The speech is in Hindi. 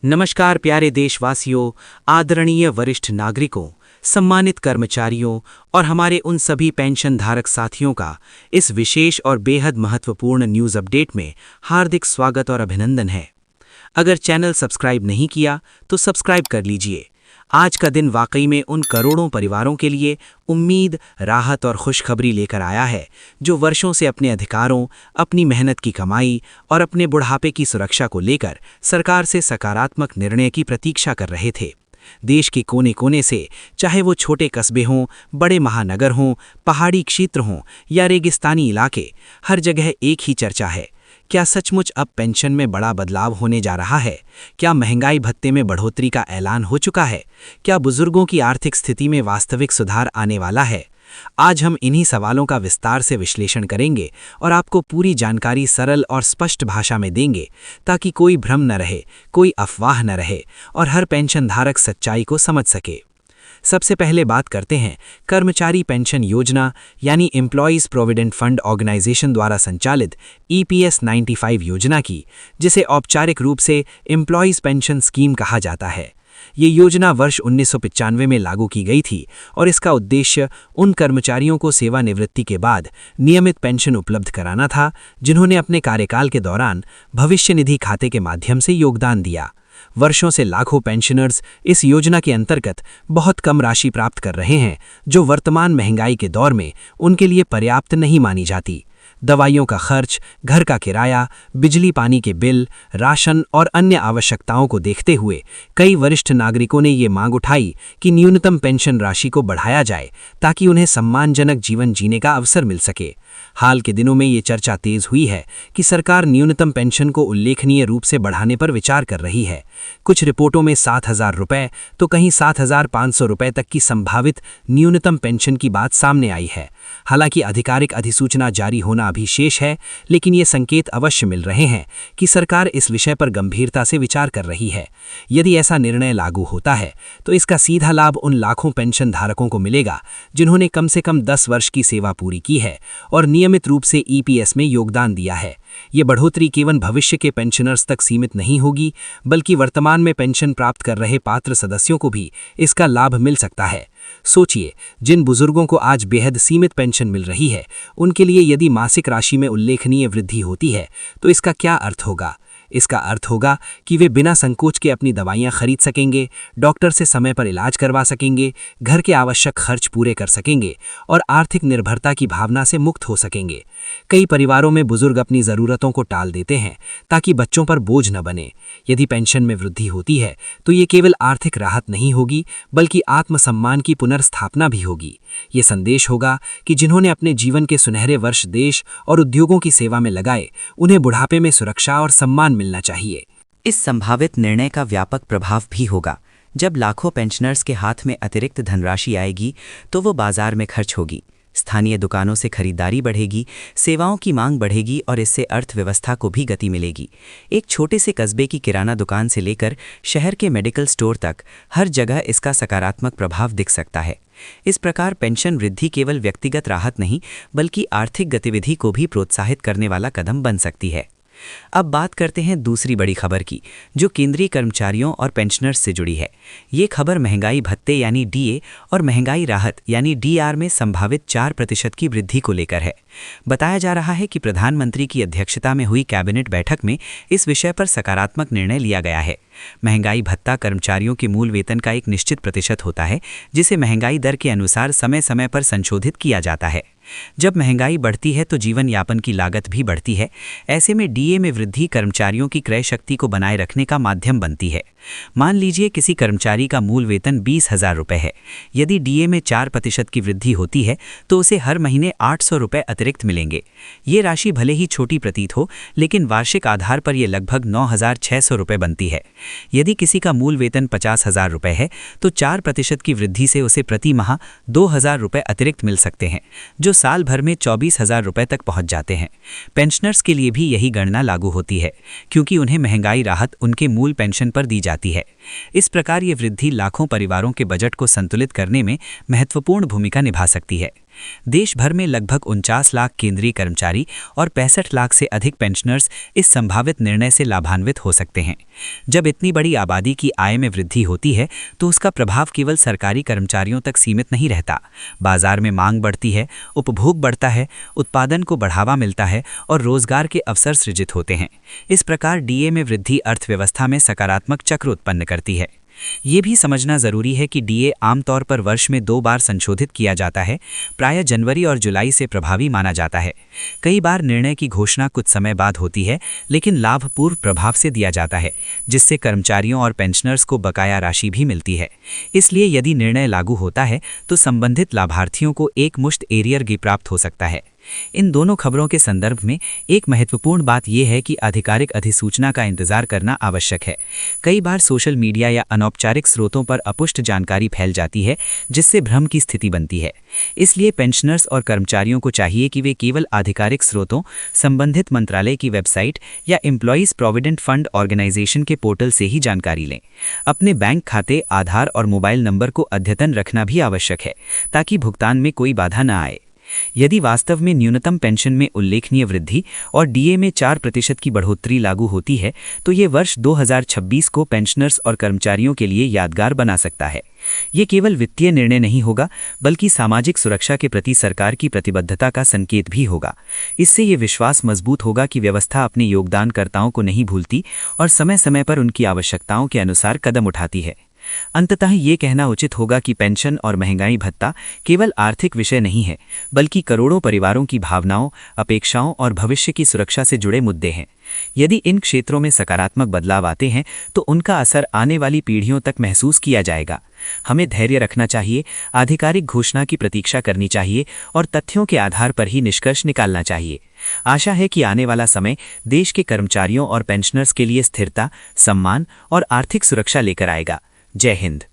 नमस्कार प्यारे देशवासियों, आदरणीय वरिष्ठ नागरिकों, सम्मानित कर्मचारियों और हमारे उन सभी पेंशन धारक साथियों का इस विशेष और बेहद महत्वपूर्ण न्यूज़ अपडेट में हार्दिक स्वागत और अभिनंदन है। अगर चैनल सब्सक्राइब नहीं किया तो सब्सक्राइब कर लीजिए। आज का दिन वाकई में उन करोड़ों परिवारों के लिए उम्मीद, राहत और खुशखबरी लेकर आया है जो वर्षों से अपने अधिकारों, अपनी मेहनत की कमाई और अपने बुढ़ापे की सुरक्षा को लेकर सरकार से सकारात्मक निर्णय की प्रतीक्षा कर रहे थे। देश के कोने कोने से, चाहे वो छोटे कस्बे हों, बड़े महानगर हों, पहाड़ी क्षेत्र हों या रेगिस्तानी इलाके, हर जगह एक ही चर्चा है। क्या सचमुच अब पेंशन में बड़ा बदलाव होने जा रहा है? क्या महंगाई भत्ते में बढ़ोतरी का ऐलान हो चुका है? क्या बुजुर्गों की आर्थिक स्थिति में वास्तविक सुधार आने वाला है? आज हम इन्हीं सवालों का विस्तार से विश्लेषण करेंगे और आपको पूरी जानकारी सरल और स्पष्ट भाषा में देंगे ताकि कोई भ्रम न रहे, कोई अफवाह न रहे और हर पेंशनधारक सच्चाई को समझ सके। सबसे पहले बात करते हैं कर्मचारी पेंशन योजना यानी एम्प्लॉयज़ प्रोविडेंट फंड ऑर्गेनाइजेशन द्वारा संचालित EPS 95 योजना की, जिसे औपचारिक रूप से एम्प्लॉयज़ पेंशन स्कीम कहा जाता है। ये योजना वर्ष 1995 में लागू की गई थी और इसका उद्देश्य उन कर्मचारियों को सेवानिवृत्ति के बाद नियमित पेंशन उपलब्ध कराना था जिन्होंने अपने कार्यकाल के दौरान भविष्य निधि खाते के माध्यम से योगदान दिया। वर्षों से लाखों पेंशनर्स इस योजना के अंतर्गत बहुत कम राशि प्राप्त कर रहे हैं, जो वर्तमान महंगाई के दौर में उनके लिए पर्याप्त नहीं मानी जाती। दवाइयों का खर्च, घर का किराया, बिजली पानी के बिल, राशन और अन्य आवश्यकताओं को देखते हुए कई वरिष्ठ नागरिकों ने ये मांग उठाई कि न्यूनतम पेंशन राशि को बढ़ाया जाए ताकि उन्हें सम्मानजनक जीवन जीने का अवसर मिल सके। हाल के दिनों में ये चर्चा तेज हुई है कि सरकार न्यूनतम पेंशन को उल्लेखनीय रूप से बढ़ाने पर विचार कर रही है। कुछ रिपोर्टों में 7,000 रुपये तो कहीं 7,500 रुपये तक की संभावित न्यूनतम पेंशन की बात सामने आई है। हालांकि आधिकारिक अधिसूचना जारी होना अभी शेष है, लेकिन ये संकेत अवश्य मिल रहे हैं कि सरकार इस विषय पर गंभीरता से विचार कर रही है। यदि ऐसा निर्णय लागू होता है तो इसका सीधा लाभ उन लाखों पेंशन धारकों को मिलेगा जिन्होंने कम से कम 10 वर्ष की सेवा पूरी की है और नियमित रूप से EPS में योगदान दिया है। ये बढ़ोतरी केवल भविष्य के पेंशनर्स तक सीमित नहीं होगी, बल्कि वर्तमान में पेंशन प्राप्त कर रहे पात्र सदस्यों को भी इसका लाभ मिल सकता है। सोचिए, जिन बुजुर्गों को आज बेहद सीमित पेंशन मिल रही है, उनके लिए यदि मासिक राशि में उल्लेखनीय वृद्धि होती है तो इसका क्या अर्थ होगा? इसका अर्थ होगा कि वे बिना संकोच के अपनी दवाइयां खरीद सकेंगे, डॉक्टर से समय पर इलाज करवा सकेंगे, घर के आवश्यक खर्च पूरे कर सकेंगे और आर्थिक निर्भरता की भावना से मुक्त हो सकेंगे। कई परिवारों में बुजुर्ग अपनी ज़रूरतों को टाल देते हैं ताकि बच्चों पर बोझ न बने। यदि पेंशन में वृद्धि होती है तो ये केवल आर्थिक राहत नहीं होगी, बल्कि आत्मसम्मान की पुनर्स्थापना भी होगी। ये संदेश होगा कि जिन्होंने अपने जीवन के सुनहरे वर्ष देश और उद्योगों की सेवा में लगाए, उन्हें बुढ़ापे में सुरक्षा और सम्मान मिलना चाहिए। इस संभावित निर्णय का व्यापक प्रभाव भी होगा। जब लाखों पेंशनर्स के हाथ में अतिरिक्त धनराशि आएगी तो वो बाजार में खर्च होगी, स्थानीय दुकानों से खरीदारी बढ़ेगी, सेवाओं की मांग बढ़ेगी और इससे अर्थव्यवस्था को भी गति मिलेगी। एक छोटे से कस्बे की किराना दुकान से लेकर शहर के मेडिकल स्टोर तक हर जगह इसका सकारात्मक प्रभाव दिख सकता है। इस प्रकार पेंशन वृद्धि केवल व्यक्तिगत राहत नहीं, बल्कि आर्थिक गतिविधि को भी प्रोत्साहित करने वाला कदम बन सकती है। अब बात करते हैं दूसरी बड़ी खबर की, जो केंद्रीय कर्मचारियों और पेंशनर्स से जुड़ी है। ये खबर महंगाई भत्ते यानी DA और महंगाई राहत यानी DR में संभावित 4% की वृद्धि को लेकर है। बताया जा रहा है कि प्रधानमंत्री की अध्यक्षता में हुई कैबिनेट बैठक में इस विषय पर सकारात्मक निर्णय लिया गया है। महंगाई भत्ता कर्मचारियों के मूल वेतन का एक निश्चित प्रतिशत होता है, जिसे महंगाई दर के अनुसार समय समय पर संशोधित किया जाता है। जब महंगाई बढ़ती है तो जीवन यापन की लागत भी बढ़ती है। ऐसे में DA में वृद्धि कर्मचारियों की क्रय शक्ति को बनाए रखने का माध्यम बनती है। मान लीजिए किसी कर्मचारी का मूल वेतन 20,000 रुपये है। यदि DA में 4% की वृद्धि होती है तो उसे हर महीने 800 रुपये अतिरिक्त मिलेंगे। ये राशि भले ही छोटी प्रतीत हो, लेकिन वार्षिक आधार पर यह लगभग 9,600 रुपये बनती है। यदि किसी का मूल वेतन 50,000 रुपये है तो 4% की वृद्धि से उसे प्रति माह 2,000 रुपये अतिरिक्त मिल सकते हैं, जो साल भर में 24,000 रुपये तक पहुंच जाते हैं। पेंशनर्स के लिए भी यही गणना लागू होती है, क्योंकि उन्हें महंगाई राहत उनके मूल पेंशन पर दी जाती है। इस प्रकार ये वृद्धि लाखों परिवारों के बजट को संतुलित करने में महत्वपूर्ण भूमिका निभा सकती है। देश भर में लगभग 49 लाख केंद्रीय कर्मचारी और 65 लाख से अधिक पेंशनर्स इस संभावित निर्णय से लाभान्वित हो सकते हैं। जब इतनी बड़ी आबादी की आय में वृद्धि होती है तो उसका प्रभाव केवल सरकारी कर्मचारियों तक सीमित नहीं रहता। बाजार में मांग बढ़ती है, उपभोग बढ़ता है, उत्पादन को बढ़ावा मिलता है और रोजगार के अवसर सृजित होते हैं। इस प्रकार डीए में वृद्धि अर्थव्यवस्था में सकारात्मक चक्र उत्पन्न करती है। ये भी समझना जरूरी है कि डीए आमतौर पर वर्ष में 2 बार संशोधित किया जाता है, प्रायः जनवरी और जुलाई से प्रभावी माना जाता है। कई बार निर्णय की घोषणा कुछ समय बाद होती है, लेकिन लाभ पूर्व प्रभाव से दिया जाता है, जिससे कर्मचारियों और पेंशनर्स को बकाया राशि भी मिलती है। इसलिए यदि निर्णय लागू होता है तो संबंधित लाभार्थियों को एकमुश्त एरियर प्राप्त हो सकता है। इन दोनों खबरों के संदर्भ में एक महत्वपूर्ण बात यह है कि आधिकारिक अधिसूचना का इंतजार करना आवश्यक है। कई बार सोशल मीडिया या अनौपचारिक स्रोतों पर अपुष्ट जानकारी फैल जाती है, जिससे भ्रम की स्थिति बनती है। इसलिए पेंशनर्स और कर्मचारियों को चाहिए कि वे केवल आधिकारिक स्रोतों, संबंधित मंत्रालय की वेबसाइट या एम्प्लॉइज प्रोविडेंट फंड ऑर्गेनाइजेशन के पोर्टल से ही जानकारी लें। अपने बैंक खाते, आधार और मोबाइल नंबर को अद्यतन रखना भी आवश्यक है, ताकि भुगतान में कोई बाधा न आए। यदि वास्तव में न्यूनतम पेंशन में उल्लेखनीय वृद्धि और डीए में 4% की बढ़ोतरी लागू होती है तो ये वर्ष 2026 को पेंशनर्स और कर्मचारियों के लिए यादगार बना सकता है। ये केवल वित्तीय निर्णय नहीं होगा, बल्कि सामाजिक सुरक्षा के प्रति सरकार की प्रतिबद्धता का संकेत भी होगा। इससे ये विश्वास मजबूत होगा कि व्यवस्था अपने योगदानकर्ताओं को नहीं भूलती और समय समय पर उनकी आवश्यकताओं के अनुसार कदम उठाती है। अंततः ये कहना उचित होगा कि पेंशन और महंगाई भत्ता केवल आर्थिक विषय नहीं है, बल्कि करोड़ों परिवारों की भावनाओं, अपेक्षाओं और भविष्य की सुरक्षा से जुड़े मुद्दे हैं। यदि इन क्षेत्रों में सकारात्मक बदलाव आते हैं तो उनका असर आने वाली पीढ़ियों तक महसूस किया जाएगा। हमें धैर्य रखना चाहिए, आधिकारिक घोषणा की प्रतीक्षा करनी चाहिए और तथ्यों के आधार पर ही निष्कर्ष निकालना चाहिए। आशा है कि आने वाला समय देश के कर्मचारियों और पेंशनर्स के लिए स्थिरता, सम्मान और आर्थिक सुरक्षा लेकर आएगा। जय हिंद।